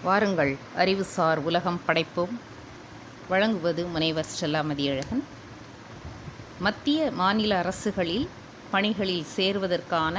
வாருங்கள் அறிவுசார் உலகம் படைப்போம். வழங்குவது முனைவர் ஸ்டெல்லா மதியழகன். மத்திய மாநில அரசுகளில் பணிகளில் சேர்வதற்கான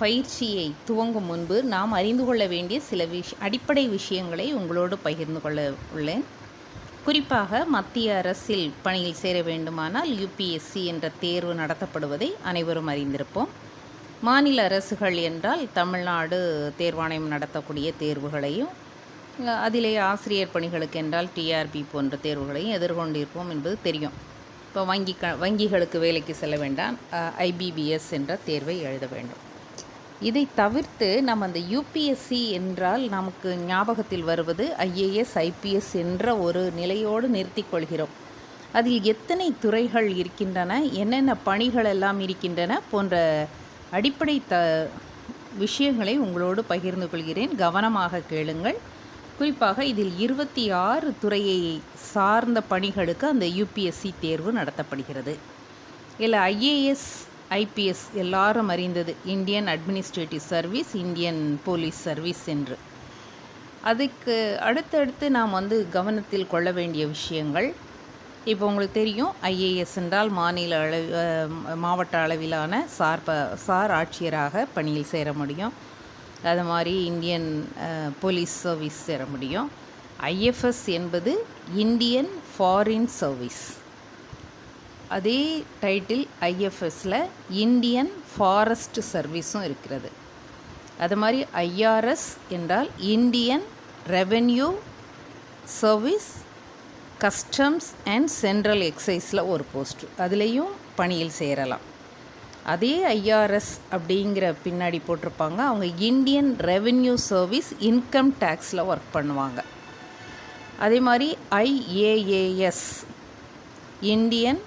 பயிற்சியை துவங்கும் முன்பு நாம் அறிந்து கொள்ள வேண்டிய சில அடிப்படை விஷயங்களை உங்களோடு பகிர்ந்து கொள்ள உள்ளேன். குறிப்பாக மத்திய அரசில் பணியில் சேர வேண்டுமானால் யுபிஎஸ்சி என்ற தேர்வு நடத்தப்படுவதை அனைவரும் அறிந்திருப்போம். மாநில அரசுகள் என்றால் தமிழ்நாடு தேர்வாணையம் நடத்தக்கூடிய தேர்வுகளையும், அதிலே ஆசிரியர் பணிகளுக்கு என்றால் டிஆர்பி போன்ற தேர்வுகளையும் எதிர்கொண்டிருப்போம் என்பது தெரியும். இப்போ வங்கிகளுக்கு வேலைக்கு செல்ல வேண்டாம், ஐபிபிஎஸ் என்ற தேர்வை எழுத வேண்டும். இதை தவிர்த்து நம்ம அந்த யூபிஎஸ்சி என்றால் நமக்கு ஞாபகத்தில் வருவது ஐஏஎஸ் ஐபிஎஸ் என்ற ஒரு நிலையோடு நிறுத்தி கொள்கிறோம். அதில் எத்தனை துறைகள் இருக்கின்றன, என்னென்ன பணிகள் எல்லாம் இருக்கின்றன போன்ற அடிப்படை விஷயங்களை உங்களோடு பகிர்ந்து கொள்கிறேன். கவனமாக கேளுங்கள். குறிப்பாக இதில் 26 துறையை சார்ந்த பணிகளுக்கு அந்த யூபிஎஸ்சி தேர்வு நடத்தப்படுகிறது. இல்லை ஐஏஎஸ் ஐபிஎஸ் எல்லாரும் அறிந்தது Indian administrative service, Indian police service என்று. அதுக்கு அடுத்தடுத்து நாம் கவனத்தில் கொள்ள வேண்டிய விஷயங்கள். இப்போ உங்களுக்கு தெரியும், ஐஏஎஸ் என்றால் மாவட்ட அளவிலான சார் ஆட்சியராக பணியில் சேர முடியும். அது மாதிரி இந்தியன் போலீஸ் சர்வீஸ் சேர முடியும். ஐஎஃப்எஸ் என்பது இந்தியன் ஃபாரின் சர்வீஸ். அதே டைட்டில் ஐஎஃப்எஸில் இந்தியன் ஃபாரஸ்ட் சர்வீஸும் இருக்கிறது. அது மாதிரி ஐஆர்எஸ் என்றால் Indian revenue service, customs and central எக்ஸைஸில் ஒரு போஸ்ட், அதுலேயும் பணியில் சேரலாம். அதே ஐஆர்எஸ் அப்படிங்கிற பின்னாடி போட்டிருப்பாங்க, அவங்க இந்தியன் ரெவென்யூ சர்வீஸ் இன்கம் டேக்ஸில் ஒர்க் பண்ணுவாங்க. அதே மாதிரி IAAS Indian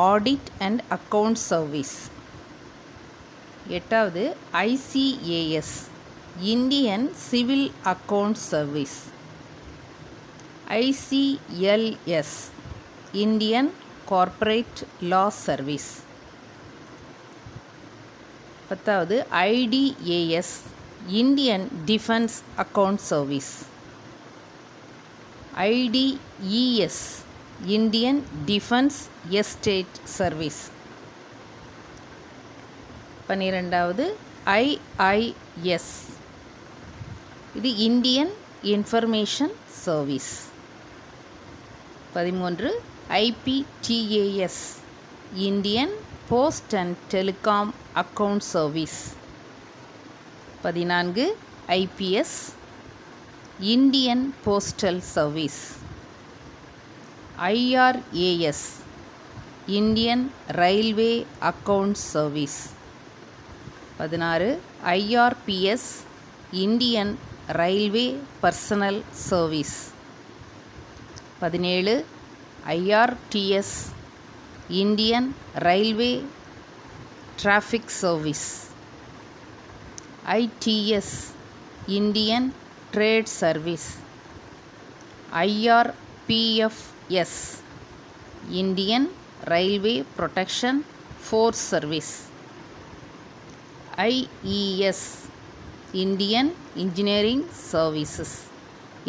audit and account service. 8வது ICAS Indian civil account service. ICLS Indian corporate law service. 10வது IDAS Indian defence account service. IDES Indian defence estate service. 12வது IIS இது Indian information service. 13 IPTAS Indian post and telecom account service. 14 IPS Indian postal service. IRAS Indian railway account service. 16 IRPS Indian railway personal service. 17 IRTS Indian railway traffic service. ITS Indian trade service. IRPFS Indian railway protection force service. IES Indian engineering services.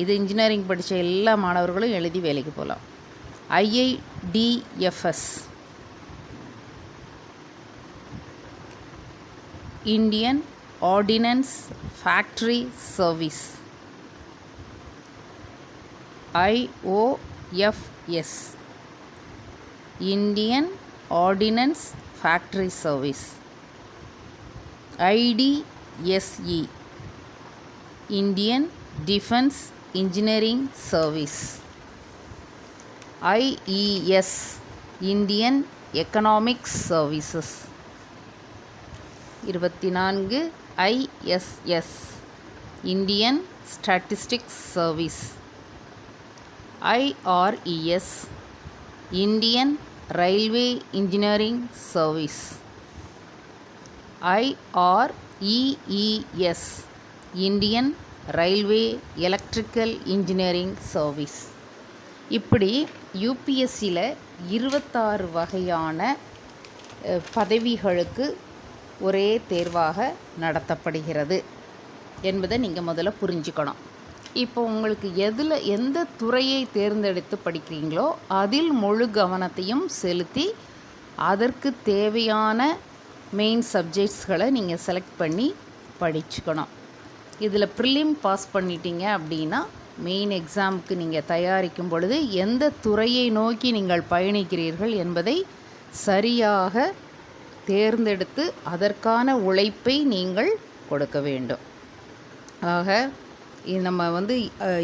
இது engineering படித்த எல்லா மாணவர்களும் எழுதி வேலைக்கு போகலாம். IIDFS Indian ordnance factory service. IOFS Indian ordnance factory service. IDSE Indian defence engineering service. IES Indian economics services. 24 ISS Indian statistics service. IRES Indian railway engineering service. IREES Indian railway electrical engineering service. இப்படி யூபிஎஸ்சியில் 26 வகையான பதவிகளுக்கு ஒரே தேர்வாக நடத்தப்படுகிறது என்பதை நீங்கள் முதல்ல புரிஞ்சுக்கணும். இப்போ உங்களுக்கு எந்த துறையை தேர்ந்தெடுத்து படிக்கிறீங்களோ அதில் முழு கவனத்தையும் செலுத்தி அதற்கு தேவையான மெயின் சப்ஜெக்ட்ஸ்களை நீங்கள் செலக்ட் பண்ணி படிச்சுக்கணும். இதில் ப்ரிலிம் பாஸ் பண்ணிட்டீங்க அப்படின்னா மெயின் எக்ஸாமுக்கு நீங்கள் தயாரிக்கும் பொழுது எந்த துறையை நோக்கி நீங்கள் பயணிக்கிறீர்கள் என்பதை சரியாக தேர்ந்தெடுத்து அதற்கான உழைப்பை நீங்கள் கொடுக்க வேண்டும். ஆக நம்ம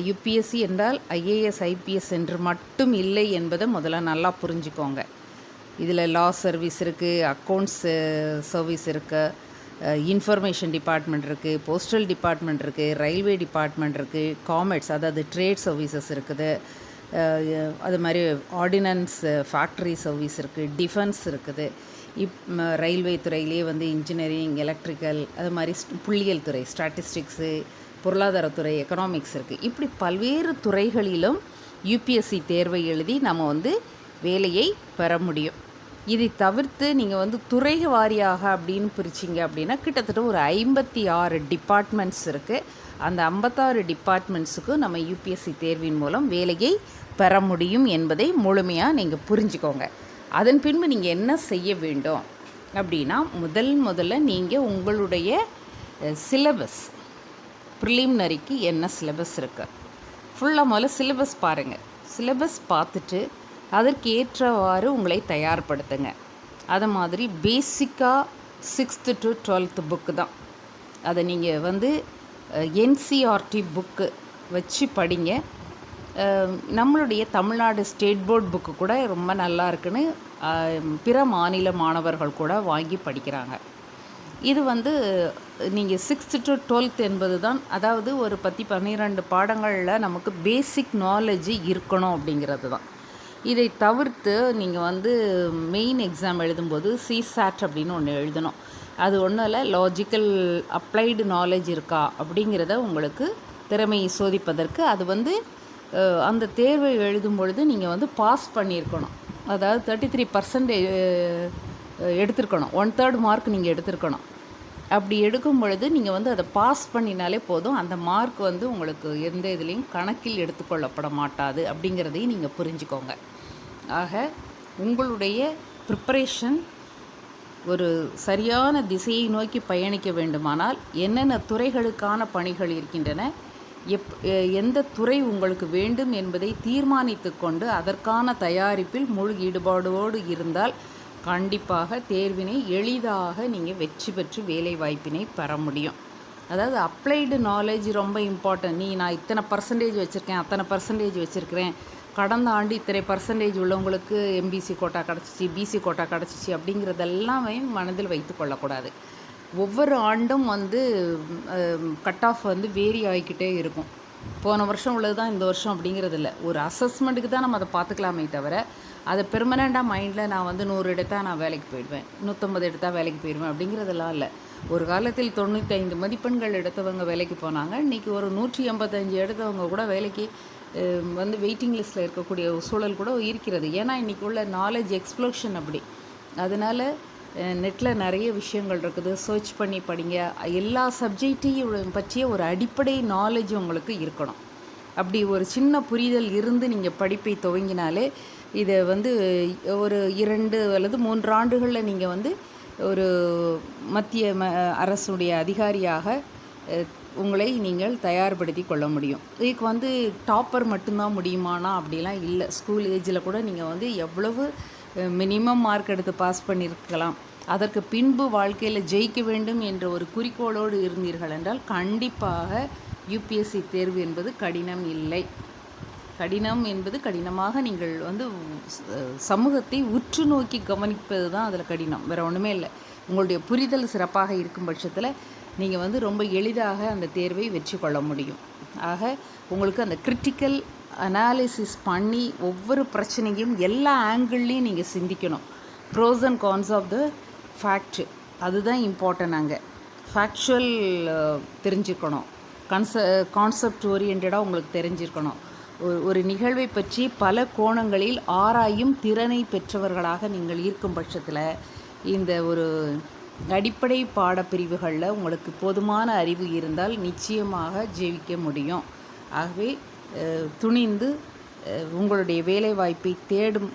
யுபிஎஸ்சி என்றால் ஐஏஎஸ் ஐபிஎஸ் என்று மட்டும் இல்லை என்பதை முதல்ல நல்லா புரிஞ்சுக்கோங்க. இதில் லா சர்வீஸ் இருக்குது, அக்கௌண்ட்ஸ் சர்வீஸ் இருக்குது, இன்ஃபர்மேஷன் டிபார்ட்மெண்ட் இருக்குது, போஸ்டல் டிபார்ட்மெண்ட் இருக்குது, ரயில்வே டிபார்ட்மெண்ட் இருக்குது, காமர்ஸ் அதாவது ட்ரேட் சர்வீசஸ் இருக்குது, அது மாதிரி ஆர்டினன்ஸ் ஃபேக்ட்ரி சர்வீஸ் இருக்குது, டிஃபென்ஸ் இருக்குது. ரயில்வே துறையிலே இன்ஜினியரிங், எலக்ட்ரிக்கல், அது மாதிரி புள்ளியியல் துறை, ஸ்டாட்டிஸ்டிக்ஸு, பொருளாதாரத்துறை, எக்கனாமிக்ஸ் இருக்குது. இப்படி பல்வேறு துறைகளிலும் யூபிஎஸ்சி தேர்வை எழுதி நம்ம வேலையை பெற முடியும். இதை தவிர்த்து நீங்கள் துறை வாரியாக அப்படின்னு பிரிச்சிங்க அப்படின்னா கிட்டத்தட்ட ஒரு 56 டிபார்ட்மெண்ட்ஸ் இருக்குது. அந்த 56 டிபார்ட்மெண்ட்ஸுக்கும் நம்ம யூபிஎஸ்சி தேர்வின் மூலம் வேலையை பெற முடியும் என்பதை முழுமையாக நீங்கள் புரிஞ்சுக்கோங்க. அதன் பின்பு நீங்கள் என்ன செய்ய வேண்டும் அப்படின்னா முதல்ல நீங்கள் உங்களுடைய சிலபஸ், ப்ரிலிமினரிக்கு என்ன சிலபஸ் இருக்குது ஃபுல்லாக முதல்ல சிலபஸ் பாருங்கள். சிலபஸ் பார்த்துட்டு அதற்கு ஏற்றவாறு உங்களை தயார்படுத்துங்க. அதை மாதிரி பேசிக்காக 6th to 12th புக்கு தான். அதை நீங்கள் என்சிஆர்டி புக்கு வச்சு படிங்க. நம்மளுடைய தமிழ்நாடு ஸ்டேட் போர்ட் புக்கு கூட ரொம்ப நல்லா இருக்குன்னு பிற மாநில மாணவர்கள் கூட வாங்கி படிக்கிறாங்க. இது நீங்கள் 6th to 12th என்பது தான், அதாவது ஒரு 10-12 பாடங்களில் நமக்கு பேசிக் நாலேஜ் இருக்கணும் அப்படிங்கிறது தான். இதை தவிர்த்து நீங்கள் மெயின் எக்ஸாம் எழுதும்போது சிசாட் அப்படின்னு ஒன்று எழுதணும். அது ஒன்றும் இல்லை, லாஜிக்கல் அப்ளைடு நாலேஜ் இருக்கா அப்படிங்கிறத உங்களுக்கு திறமையை சோதிப்பதற்கு அது அந்த தேர்வை எழுதும் பொழுது நீங்கள் பாஸ் பண்ணியிருக்கணும். அதாவது 33% எடுத்திருக்கணும், 1/3 மார்க் நீங்கள் எடுத்திருக்கணும். அப்படி எடுக்கும் பொழுது நீங்கள் அதை பாஸ் பண்ணினாலே போதும். அந்த மார்க் உங்களுக்கு எந்த இதுலேயும் கணக்கில் எடுத்துக்கொள்ளப்பட மாட்டாது அப்படிங்கிறதையும் நீங்கள் புரிஞ்சுக்கோங்க. ஆக உங்களுடைய ப்ரிப்பரேஷன் ஒரு சரியான திசையை நோக்கி பயணிக்க வேண்டுமானால் என்னென்ன துறைகளுக்கான பணிகள் இருக்கின்றன, எந்த துறை உங்களுக்கு வேண்டும் என்பதை தீர்மானித்து கொண்டு அதற்கான தயாரிப்பில் முழு ஈடுபாடோடு இருந்தால் கண்டிப்பாக தேர்வினை எளிதாக நீங்கள் வெற்றி பெற்று வேலை வாய்ப்பினை பெற முடியும். அதாவது அப்ளைடு நாலேஜ் ரொம்ப இம்பார்ட்டன்ட். நான் இத்தனை பர்சன்டேஜ் வச்சுருக்கேன், அத்தனை பர்சன்டேஜ் வச்சுருக்கிறேன், கடந்த ஆண்டு இத்தனை பர்சன்டேஜ் உள்ளவங்களுக்கு எம்பிசி கோட்டா கிடச்சிச்சு, பிசி கோட்டா கிடச்சிச்சு அப்படிங்கிறதெல்லாமே மனதில் வைத்து கொள்ளக்கூடாது. ஒவ்வொரு ஆண்டும் கட் ஆஃப் வேரி ஆகிக்கிட்டே இருக்கும். போன வருஷம் உள்ளது தான் இந்த வருஷம் அப்படிங்கிறது இல்லை. ஒரு அசஸ்மெண்ட்டுக்கு தான் நம்ம அதை பார்த்துக்கலாமே தவிர அதை பெர்மனெண்ட்டாக மைண்டில் நான் 100 எடுத்தால் நான் வேலைக்கு போயிடுவேன், 150 எடுத்தால் வேலைக்கு போயிடுவேன் அப்படிங்கிறதெல்லாம் இல்லை. ஒரு காலத்தில் 95 மதிப்பெண்கள் எடுத்தவங்க வேலைக்கு போனாங்க. இன்றைக்கி ஒரு 185 எடுத்தவங்க கூட வேலைக்கு வெயிட்டிங் லிஸ்ட்டில் இருக்கக்கூடிய சூழல் கூட இருக்கிறது. ஏன்னா இன்றைக்கி உள்ள நாலேஜ் எக்ஸ்ப்ளோஷன் அப்படி. அதனால் நெட்டில் நிறைய விஷயங்கள் இருக்குது, சர்ச் பண்ணி படிங்க. எல்லா சப்ஜெக்டையும் பற்றிய ஒரு அடிப்படை நாலேஜ் உங்களுக்கு இருக்கணும். அப்படி ஒரு சின்ன புரிதல் இருந்து நீங்கள் படிப்பை துவங்கினாலே இதை ஒரு 2 அல்லது 3 ஆண்டுகளில் நீங்கள் ஒரு மத்திய அரசுடைய அதிகாரியாக உங்களை நீங்கள் தயார்படுத்தி கொள்ள முடியும். இதுக்கு டாப்பர் மட்டும்தான் முடியுமானா அப்படிலாம் இல்லை. ஸ்கூல் ஏஜில் கூட நீங்கள் எவ்வளவு மினிமம் மார்க் எடுத்து பாஸ் பண்ணியிருக்கலாம். அதற்கு பின்பு வாழ்க்கையில் ஜெயிக்க வேண்டும் என்ற ஒரு குறிக்கோளோடு இருந்தீர்கள் என்றால் கண்டிப்பாக யூபிஎஸ்சி தேர்வு என்பது கடினம் இல்லை. கடினம் என்பது கடினமாக நீங்கள் சமூகத்தை உற்று நோக்கி கவனிப்பது தான் அதில் கடினம், வேறு ஒன்றுமே இல்லை. உங்களுடைய புரிதல் சிறப்பாக இருக்கும் பட்சத்தில் நீங்கள் ரொம்ப எளிதாக அந்த தேர்வை வெற்றி கொள்ள முடியும். ஆக உங்களுக்கு அந்த கிரிட்டிக்கல் அனாலிசிஸ் பண்ணி ஒவ்வொரு பிரச்சனையும் எல்லா ஆங்கிள்லேயும் நீங்கள் சிந்திக்கணும். Pros and cons of the fact, அதுதான் இம்பார்ட்டன். அங்கே ஃபேக்சுவல் தெரிஞ்சுக்கணும், கான்செப்ட் ஓரியன்டாக உங்களுக்கு தெரிஞ்சிருக்கணும். ஒரு நிகழ்வை பற்றி பல கோணங்களில் ஆராயும் திறனை பெற்றவர்களாக நீங்கள் இருக்கும் பட்சத்தில் இந்த ஒரு அடிப்படை பாடப்பிரிவுகளில் உங்களுக்கு போதுமான அறிவு இருந்தால் நிச்சயமாக ஜெயிக்க முடியும். ஆகவே துணிந்து உங்களுடைய வேலைவாய்ப்பை தேடும்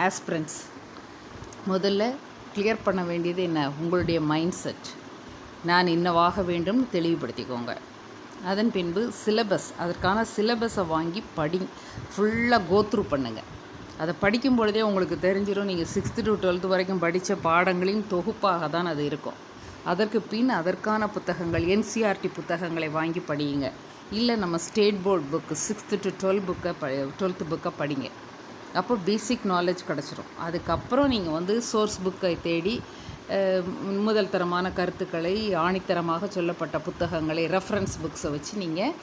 ஆஸ்பிரண்ட்ஸ் முதல்ல கிளியர் பண்ண வேண்டியது என்ன, உங்களுடைய மைண்ட் செட். நான் இன்னவாக வேண்டும் தெளிவுபடுத்திக்கோங்க. அதன் பின்பு சிலபஸ், அதற்கான சிலபஸை வாங்கி ஃபுல்லாக கோத்ரூ பண்ணுங்கள். அதை படிக்கும் பொழுதே உங்களுக்கு தெரிஞ்சிடும் நீங்கள் 6th to 12th வரைக்கும் படித்த பாடங்களின் தொகுப்பாக தான் அது இருக்கும். அதற்கு பின் அதற்கான புத்தகங்கள் என்சிஆர்டி புத்தகங்களை வாங்கி படியுங்க. இல்லை நம்ம state board book 6th to 12th புக்கை படிங்க. அப்போ பேசிக் நாலேஜ் கிடச்சிரும். அதுக்கப்புறம் நீங்கள் சோர்ஸ் புக்கை தேடி முதல் தரமான கருத்துக்களை, ஆணித்தரமாக சொல்லப்பட்ட புத்தகங்களை, ரெஃபரன்ஸ் புக்ஸை வச்சு நீங்கள்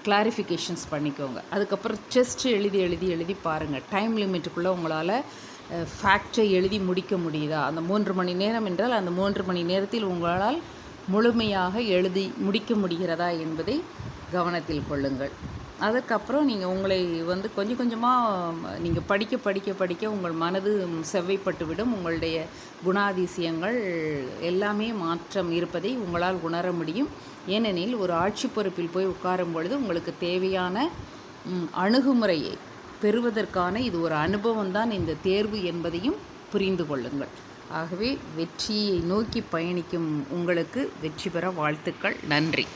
கிளாரிஃபிகேஷன்ஸ் பண்ணிக்கோங்க. அதுக்கப்புறம் டெஸ்ட் எழுதி பாருங்கள். டைம் லிமிட்டுக்குள்ளே உங்களால் ஃபேக்டை எழுதி முடிக்க முடியுதா? அந்த 3 மணி நேரம் என்றால் அந்த 3 மணி நேரத்தில் உங்களால் முழுமையாக எழுதி முடிக்க முடிகிறதா என்பதை கவனத்தில் கொள்ளுங்கள். அதுக்கப்புறம் நீங்கள் உங்களை கொஞ்சம் கொஞ்சமாக நீங்கள் படிக்க உங்கள் மனது செவ்வைப்பட்டுவிடும். உங்களுடைய குணாதிசயங்கள் எல்லாமே மாற்றம் இருப்பதை உங்களால் உணர முடியும். ஏனெனில் ஒரு ஆட்சி பொறுப்பில் போய் உட்காரும் பொழுது உங்களுக்கு தேவையான அணுகுமுறையை பெறுவதற்கான இது ஒரு அனுபவம் தான் இந்த தேர்வு என்பதையும் புரிந்து கொள்ளுங்கள். ஆகவே வெற்றியை நோக்கி பயணிக்கும் உங்களுக்கு வெற்றி பெற வாழ்த்துக்கள். நன்றி.